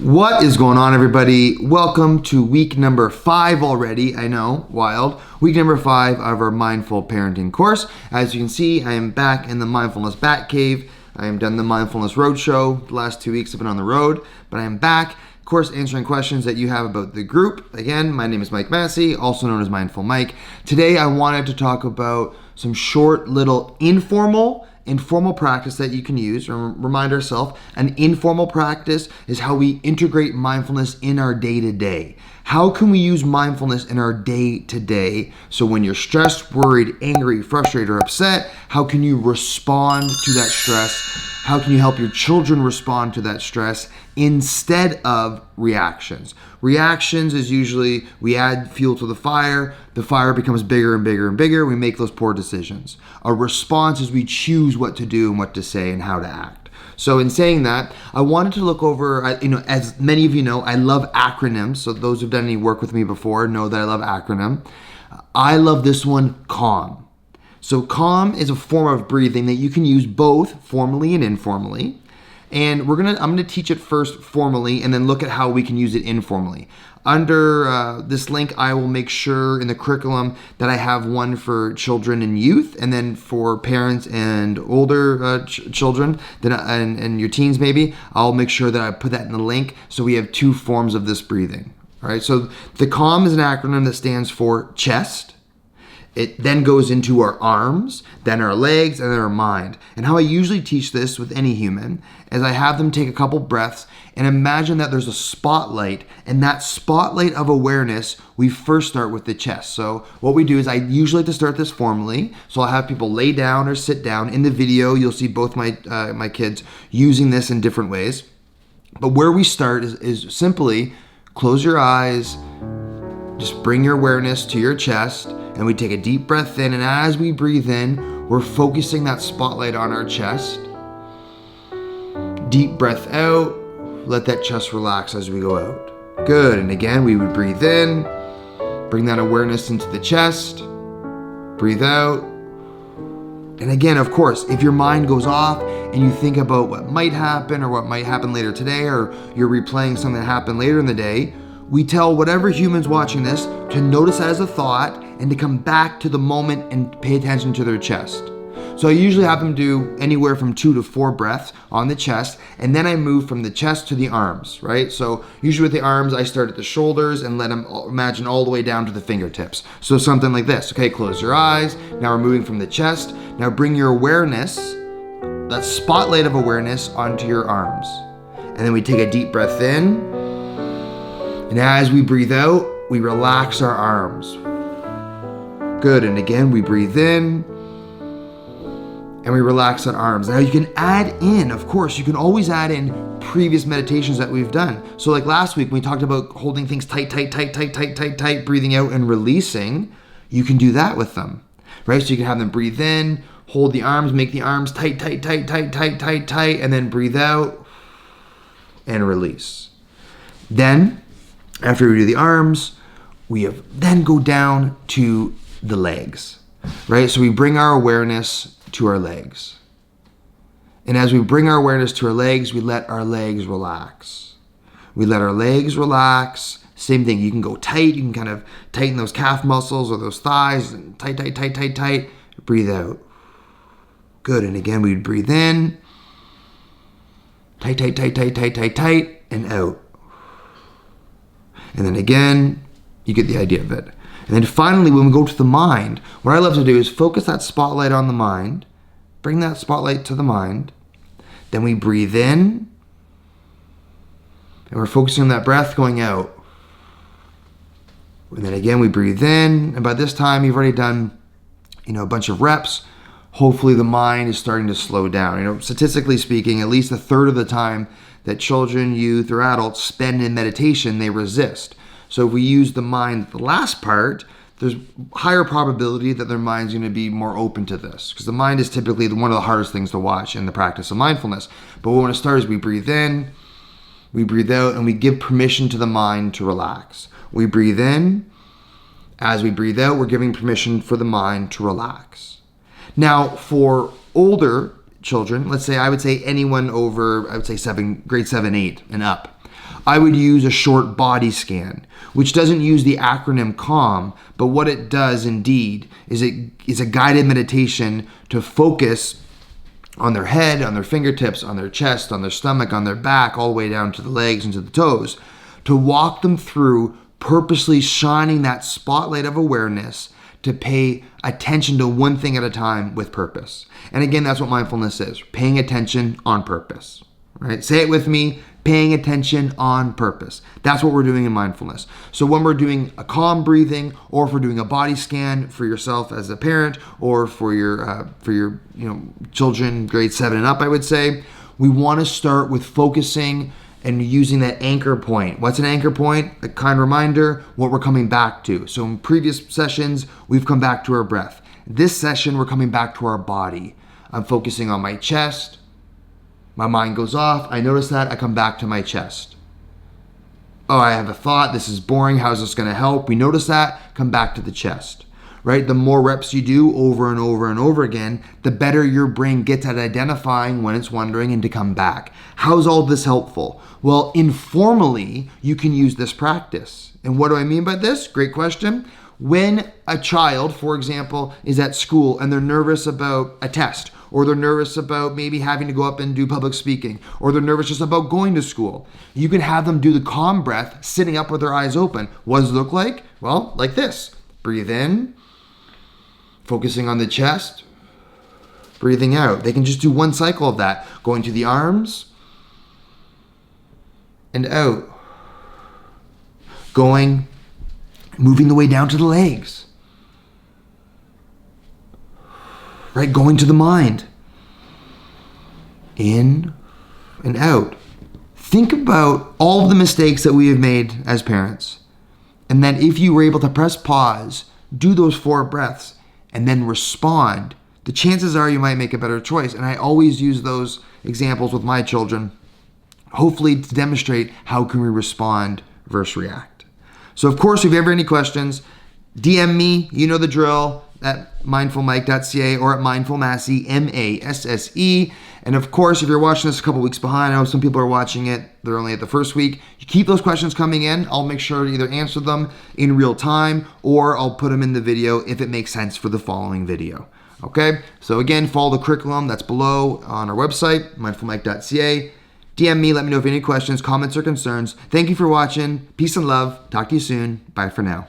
What is going on, everybody? Welcome to week number 5 already. I know, wild. Week number 5 of our Mindful Parenting course. As you can see, I am back in the Mindfulness Bat Cave. I am done the Mindfulness Roadshow. The last 2 weeks I've been on the road, but I am back, of course, answering questions that you have about the group. Again, my name is Mike Massey, also known as Mindful Mike. Today I wanted to talk about some short little informal practice that you can use. Remind ourselves, an informal practice is how we integrate mindfulness in our day-to-day. How can we use mindfulness in our day-to-day? So when you're stressed, worried, angry, frustrated, or upset, how can you respond to that stress? How can you help your children respond to that stress instead of reactions? Reactions is usually we add fuel to the fire becomes bigger and bigger and bigger, we make those poor decisions. A response is we choose what to do and what to say and how to act. So in saying that, I wanted to look over, as many of you know, I love acronyms. So those who've done any work with me before know that I love acronym. I love this one, CALM. So CALM is a form of breathing that you can use both formally and informally. And I'm gonna teach it first formally and then look at how we can use it informally. Under this link, I will make sure in the curriculum that I have one for children and youth, and then for parents and older children, and your teens maybe, I'll make sure that I put that in the link so we have 2 forms of this breathing. All right, so the CALM is an acronym that stands for chest. It then goes into our arms, then our legs, and then our mind. And how I usually teach this with any human is I have them take a couple breaths and imagine that there's a spotlight, and that spotlight of awareness, we first start with the chest. So what we do is I usually like to start this formally. So I'll have people lay down or sit down. In the video, you'll see both my kids using this in different ways. But where we start is simply close your eyes, just bring your awareness to your chest, and we take a deep breath in, and as we breathe in, we're focusing that spotlight on our chest. Deep breath out, let that chest relax as we go out. Good, and again, we would breathe in, bring that awareness into the chest, breathe out. And again, of course, if your mind goes off and you think about what might happen or what might happen later today, or you're replaying something that happened later in the day, we tell whatever human's watching this to notice that as a thought and to come back to the moment and pay attention to their chest. So I usually have them do anywhere from 2 to 4 breaths on the chest, and then I move from the chest to the arms, right? So usually with the arms, I start at the shoulders and let them imagine all the way down to the fingertips. So something like this, okay? Close your eyes. Now we're moving from the chest. Now bring your awareness, that spotlight of awareness, onto your arms. And then we take a deep breath in. And as we breathe out, we relax our arms. Good, and again, we breathe in, and we relax our arms. Now you can add in, of course, you can always add in previous meditations that we've done. So like last week, we talked about holding things tight, breathing out and releasing. You can do that with them, right? So you can have them breathe in, hold the arms, make the arms tight, and then breathe out and release. Then, after we do the arms, then go down to the legs, right? So we bring our awareness to our legs. And as we bring our awareness to our legs, we let our legs relax. We let our legs relax. Same thing, you can go tight, you can kind of tighten those calf muscles or those thighs, and tight. Breathe out. Good, and again, we'd breathe in. Tight, and out. And then again, you get the idea of it. And then finally, when we go to the mind, what I love to do is focus that spotlight on the mind, bring that spotlight to the mind, then we breathe in, and we're focusing on that breath going out. And then again, we breathe in, and by this time, you've already done, a bunch of reps. Hopefully the mind is starting to slow down. Statistically speaking, at least a third of the time that children, youth, or adults spend in meditation, they resist. So if we use the mind, the last part, there's higher probability that their mind's going to be more open to this, because the mind is typically one of the hardest things to watch in the practice of mindfulness. But what we want to start is we breathe in, we breathe out, and we give permission to the mind to relax. We breathe in. As we breathe out, we're giving permission for the mind to relax. Now, for older children, let's say I would say anyone over, grade 7, 8 and up, I would use a short body scan, which doesn't use the acronym CALM, but what it does indeed is it is a guided meditation to focus on their head, on their fingertips, on their chest, on their stomach, on their back, all the way down to the legs and to the toes, to walk them through purposely shining that spotlight of awareness to pay attention to one thing at a time with purpose. And again, that's what mindfulness is, paying attention on purpose, right? Say it with me, paying attention on purpose. That's what we're doing in mindfulness. So when we're doing a calm breathing, or if we're doing a body scan for yourself as a parent, or for your children grade 7 and up, I would say, we want to start with focusing and using that anchor point. What's an anchor point? A kind reminder, what we're coming back to. So in previous sessions, we've come back to our breath. This session, we're coming back to our body. I'm focusing on my chest. My mind goes off. I notice that. I come back to my chest. Oh, I have a thought. This is boring. How is this going to help? We notice that. Come back to the chest. Right? The more reps you do over and over and over again, the better your brain gets at identifying when it's wandering and to come back. How is all this helpful? Well, informally, you can use this practice. And what do I mean by this? Great question. When a child, for example, is at school and they're nervous about a test, or they're nervous about maybe having to go up and do public speaking, or they're nervous just about going to school, you can have them do the calm breath sitting up with their eyes open. What does it look like? Well, like this. Breathe in, focusing on the chest, breathing out. They can just do one cycle of that, going to the arms and out, moving the way down to the legs, right? Going to the mind, in and out. Think about all of the mistakes that we have made as parents, and then if you were able to press pause, do those 4 breaths, and then respond, the chances are you might make a better choice. And I always use those examples with my children, hopefully to demonstrate how can we respond versus react. So of course, if you have any questions, DM me, you know the drill, at mindfulmike.ca or at mindfulmassey, MASSE. And of course, if you're watching this a couple weeks behind, I know some people are watching it, they're only at the first week. You keep those questions coming in. I'll make sure to either answer them in real time, or I'll put them in the video if it makes sense for the following video. Okay? So again, follow the curriculum that's below on our website, mindfulmike.ca. DM me, let me know if you have any questions, comments, or concerns. Thank you for watching. Peace and love. Talk to you soon. Bye for now.